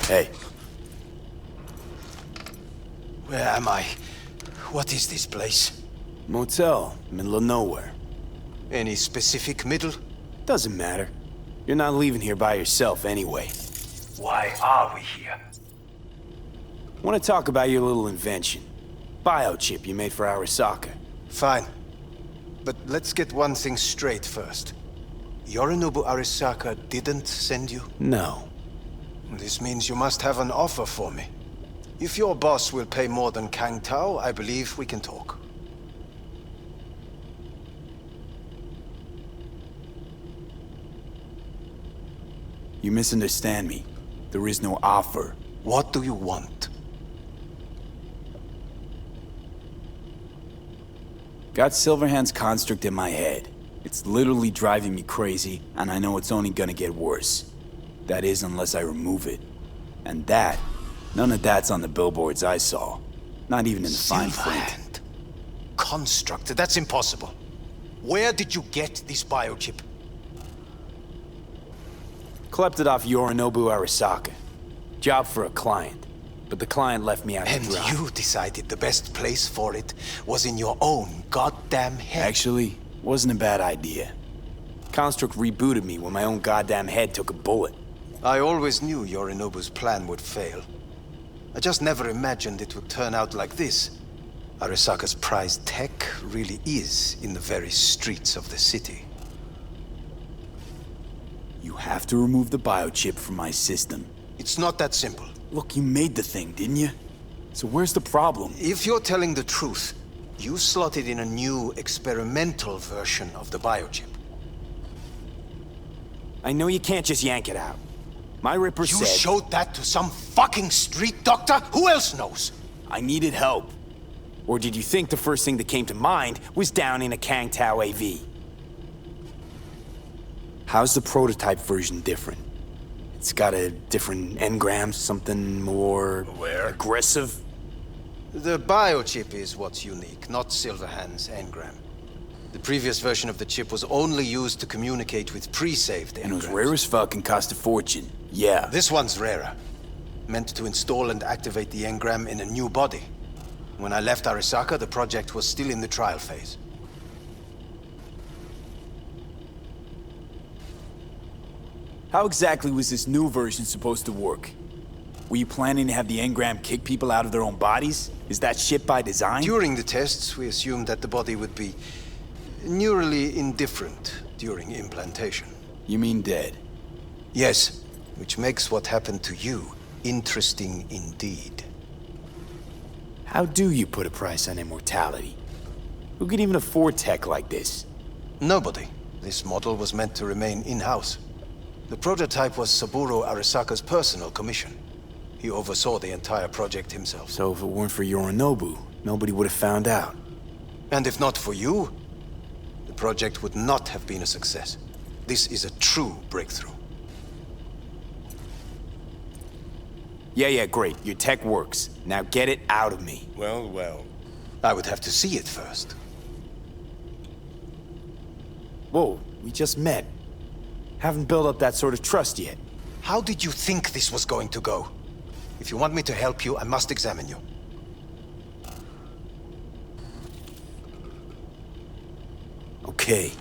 Hey. Where am I? What is this place? Motel, middle of nowhere. Any specific middle? Doesn't matter. You're not leaving here by yourself anyway. Why are we here? Want to talk about your little invention. Biochip you made for Arasaka. Fine. But let's get one thing straight first. Yorinobu Arasaka didn't send you? No. This means you must have an offer for me. If your boss will pay more than Kang Tao, I believe we can talk. You misunderstand me. There is no offer. What do you want? Got Silverhand's construct in my head. It's literally driving me crazy, and I know it's only gonna get worse. That is, unless I remove it. And that, none of that's on the billboards I saw. Not even in the fine print. Construct? That's impossible. Where did you get this biochip? Klept it off Yorinobu Arasaka. Job for a client. But the client left me out to dry. And you decided the best place for it was in your own goddamn head. Actually, wasn't a bad idea. Construct rebooted me when my own goddamn head took a bullet. I always knew Yorinobu's plan would fail. I just never imagined it would turn out like this. Arasaka's prized tech really is in the very streets of the city. You have to remove the biochip from my system. It's not that simple. Look, you made the thing, didn't you? So where's the problem? If you're telling the truth, you slotted in a new experimental version of the biochip. I know you can't just yank it out. My Ripper said... You showed that to some fucking street doctor? Who else knows? I needed help. Or did you think the first thing that came to mind was downing a Kang Tao AV? How's the prototype version different? It's got a different engram, something more... aggressive? The biochip is what's unique, not Silverhand's engram. The previous version of the chip was only used to communicate with pre-saved engrams. And it was rare as fuck and cost a fortune. Yeah. This one's rarer. Meant to install and activate the engram in a new body. When I left Arasaka, the project was still in the trial phase. How exactly was this new version supposed to work? Were you planning to have the engram kick people out of their own bodies? Is that shit by design? During the tests, we assumed that the body would be neurally indifferent during implantation. You mean dead? Yes, which makes what happened to you interesting indeed. How do you put a price on immortality? Who could even afford tech like this? Nobody. This model was meant to remain in-house. The prototype was Saburo Arasaka's personal commission. He oversaw the entire project himself. So if it weren't for Yorinobu, nobody would have found out. And if not for you, the project would not have been a success. This is a true breakthrough. Yeah, great. Your tech works. Now get it out of me. Well. I would have to see it first. Whoa, we just met. Haven't built up that sort of trust yet. How did you think this was going to go? If you want me to help you, I must examine you. Okay.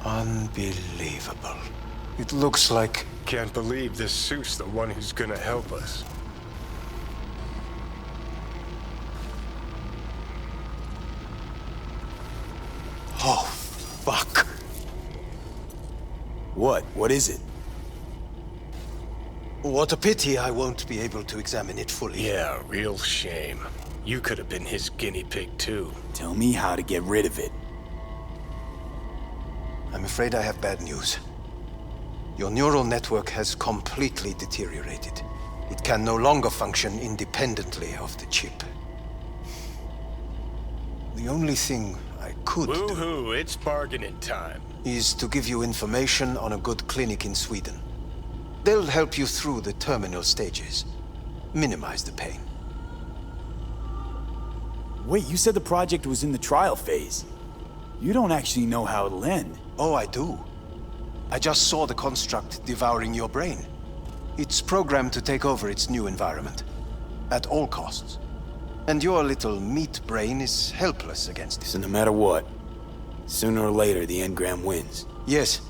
Unbelievable. It looks like... Can't believe this suit's the one who's gonna help us. Oh, fuck. What? What is it? What a pity I won't be able to examine it fully. Yeah, real shame. You could have been his guinea pig too. Tell me how to get rid of it. I'm afraid I have bad news. Your neural network has completely deteriorated. It can no longer function independently of the chip. The only thing I could do Woo-hoo, it's bargaining time. is to give you information on a good clinic in Sweden. They'll help you through the terminal stages. Minimize the pain. Wait, you said the project was in the trial phase. You don't actually know how it'll end. Oh, I do. I just saw the construct devouring your brain. It's programmed to take over its new environment. At all costs. And your little meat brain is helpless against it. So no matter what, sooner or later the engram wins. Yes.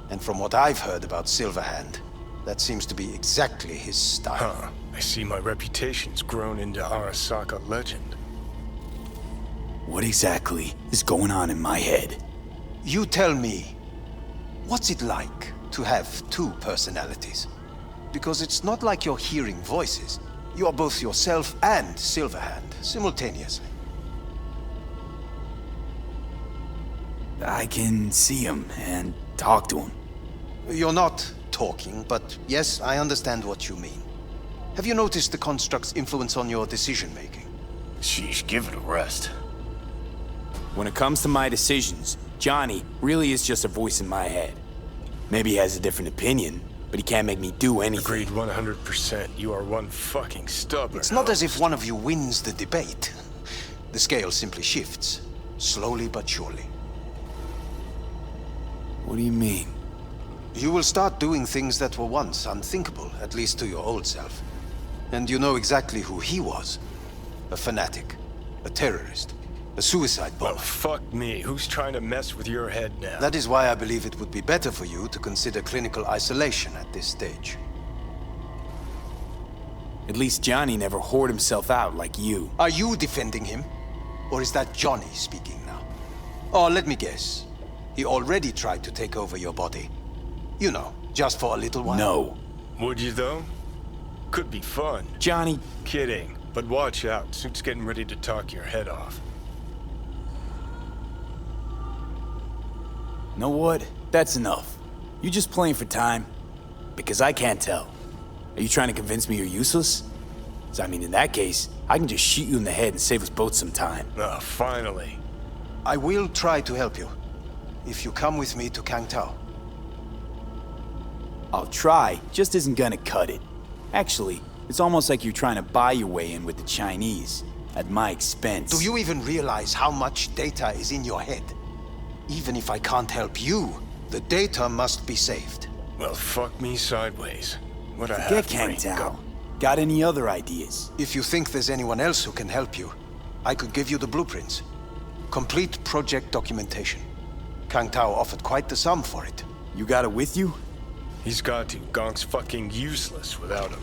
And from what I've heard about Silverhand, that seems to be exactly his style. Huh. I see my reputation's grown into Arasaka legend. What exactly is going on in my head? You tell me, what's it like to have two personalities? Because it's not like you're hearing voices. You are both yourself and Silverhand, simultaneously. I can see him and talk to him. You're not talking, but yes, I understand what you mean. Have you noticed the construct's influence on your decision-making? Sheesh, give it a rest. When it comes to my decisions, Johnny really is just a voice in my head. Maybe he has a different opinion, but he can't make me do anything. Agreed 100%. You are one fucking stubborn. It's not as if one of you wins the debate. The scale simply shifts, slowly but surely. What do you mean? You will start doing things that were once unthinkable, at least to your old self. And you know exactly who he was. A fanatic, a terrorist, a suicide bomber. Well, fuck me. Who's trying to mess with your head now? That is why I believe it would be better for you to consider clinical isolation at this stage. At least Johnny never whored himself out like you. Are you defending him? Or is that Johnny speaking now? Oh, let me guess. He already tried to take over your body. You know, just for a little while. No. Would you, though? Could be fun. Johnny, Kidding. But watch out. Suit's getting ready to talk your head off. know what? That's enough. You just playing for time? Because I can't tell. Are you trying to convince me you're useless? 'Cause I mean, in that case, I can just shoot you in the head and save us both some time. Ah, finally. I will try to help you. If you come with me to Kangtao. I'll try, just isn't gonna cut it. Actually, it's almost like you're trying to buy your way in with the Chinese, at my expense. Do you even realize how much data is in your head? Even if I can't help you, the data must be saved. Well, fuck me sideways. What I Get have Kangtao. Got any other ideas? If you think there's anyone else who can help you, I could give you the blueprints. Complete project documentation. Kangtao offered quite the sum for it. You got it with you? He's got to. Gonk's fucking useless without him.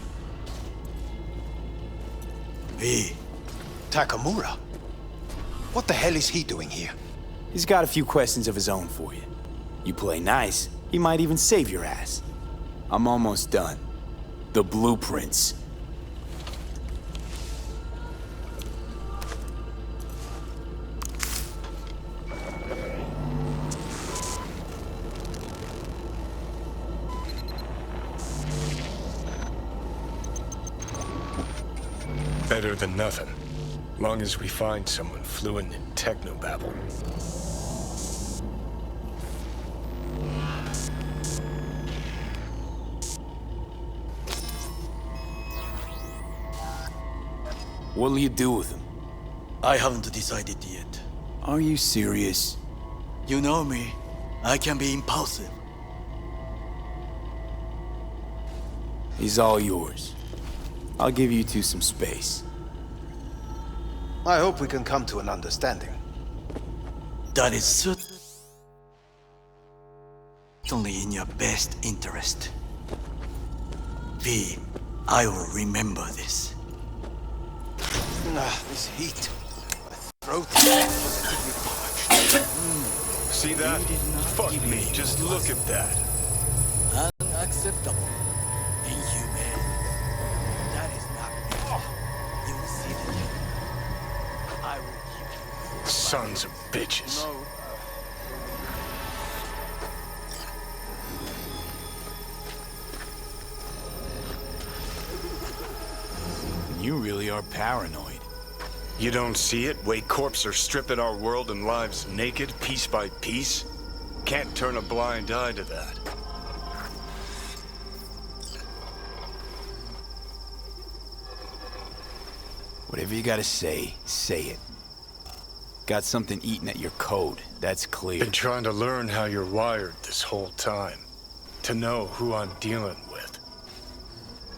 Hey, Takamura? What the hell is he doing here? He's got a few questions of his own for you. You play nice, he might even save your ass. I'm almost done. The blueprints. Better than nothing. Long as we find someone fluent in technobabble. What'll you do with him? I haven't decided yet. Are you serious? You know me. I can be impulsive. He's all yours. I'll give you two some space. I hope we can come to an understanding. That is certainly in your best interest. V, I will remember this. This heat. My throat is positively parched. See that? Fuck me. Just look at that. Unacceptable. Inhumane. That is not me. You see the I will give you. Sons of bitches. No. You really are paranoid. You don't see it? Way corps are stripping our world and lives naked, piece by piece? Can't turn a blind eye to that. Whatever you gotta say it. Got something eating at your code, that's clear. Been trying to learn how you're wired this whole time. To know who I'm dealing with.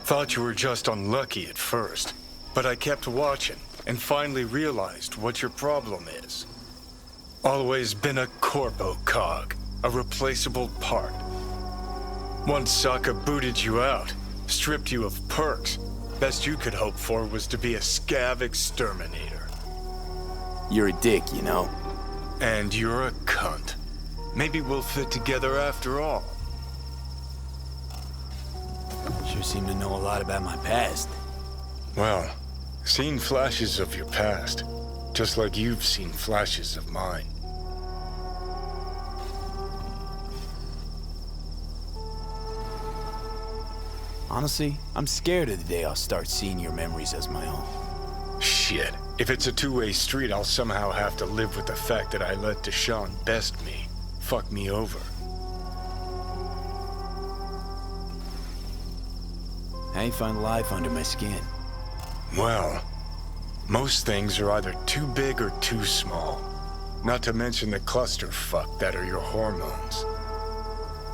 Thought you were just unlucky at first, but I kept watching and finally realized what your problem is. Always been a corpo cog, a replaceable part. Once Saka booted you out, stripped you of perks, best you could hope for was to be a scav exterminator. You're a dick, you know? And you're a cunt. Maybe we'll fit together after all. Sure seem to know a lot about my past. Well, seen flashes of your past, just like you've seen flashes of mine. Honestly, I'm scared of the day I'll start seeing your memories as my own. Shit. If it's a two-way street, I'll somehow have to live with the fact that I let Deshaun best me, fuck me over. How you find life under my skin? Well, most things are either too big or too small. Not to mention the clusterfuck that are your hormones.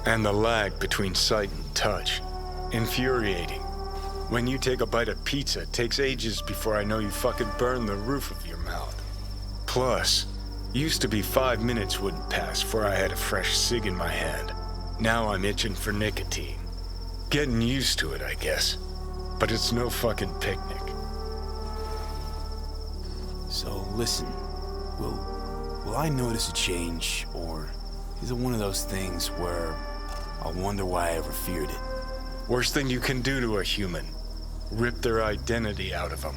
And the lag between sight and touch. Infuriating. When you take a bite of pizza, it takes ages before I know you fucking burn the roof of your mouth. Plus, used to be 5 minutes wouldn't pass before I had a fresh cig in my hand. Now I'm itching for nicotine. Getting used to it, I guess. But it's no fucking picnic. So listen, will I notice a change, or is it one of those things where I'll wonder why I ever feared it? Worst thing you can do to a human. Rip their identity out of them.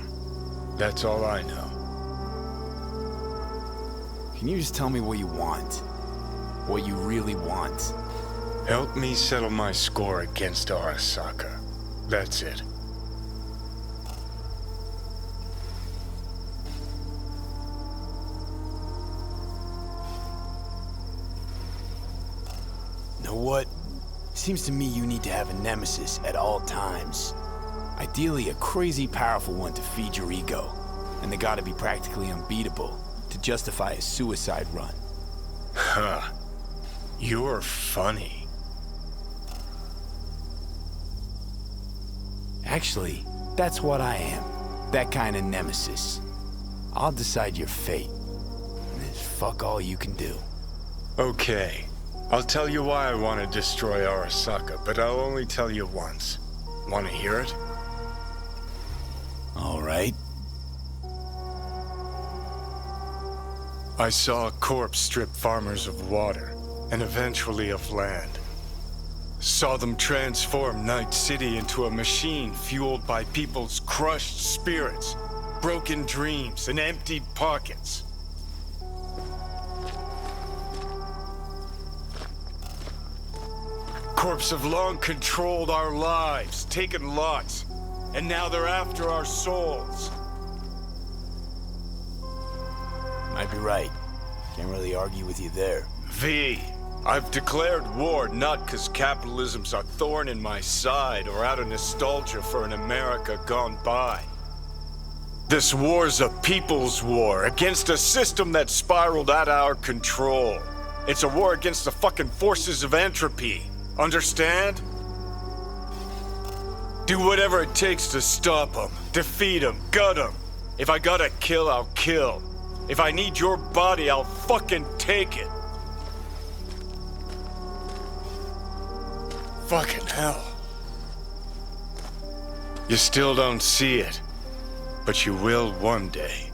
That's all I know. Can you just tell me what you want? What you really want? Help me settle my score against Arasaka. That's it. Know what? Seems to me you need to have a nemesis at all times. Ideally, a crazy powerful one to feed your ego. And they gotta be practically unbeatable to justify a suicide run. Huh. You're funny. Actually, that's what I am. That kind of nemesis. I'll decide your fate. And there's fuck all you can do. Okay. I'll tell you why I want to destroy Arasaka, but I'll only tell you once. Want to hear it? All right. I saw a corpse strip farmers of water, and eventually of land. Saw them transform Night City into a machine fueled by people's crushed spirits, broken dreams, and emptied pockets. Corps have long controlled our lives, taken lots, and now they're after our souls. Might be right. Can't really argue with you there. V, I've declared war not because capitalism's a thorn in my side or out of nostalgia for an America gone by. This war's a people's war against a system that spiraled out of our control. It's a war against the fucking forces of entropy. Understand? Do whatever it takes to stop them, defeat them, gut them. If I gotta kill, I'll kill. If I need your body, I'll fucking take it. Fucking hell. You still don't see it, but you will one day.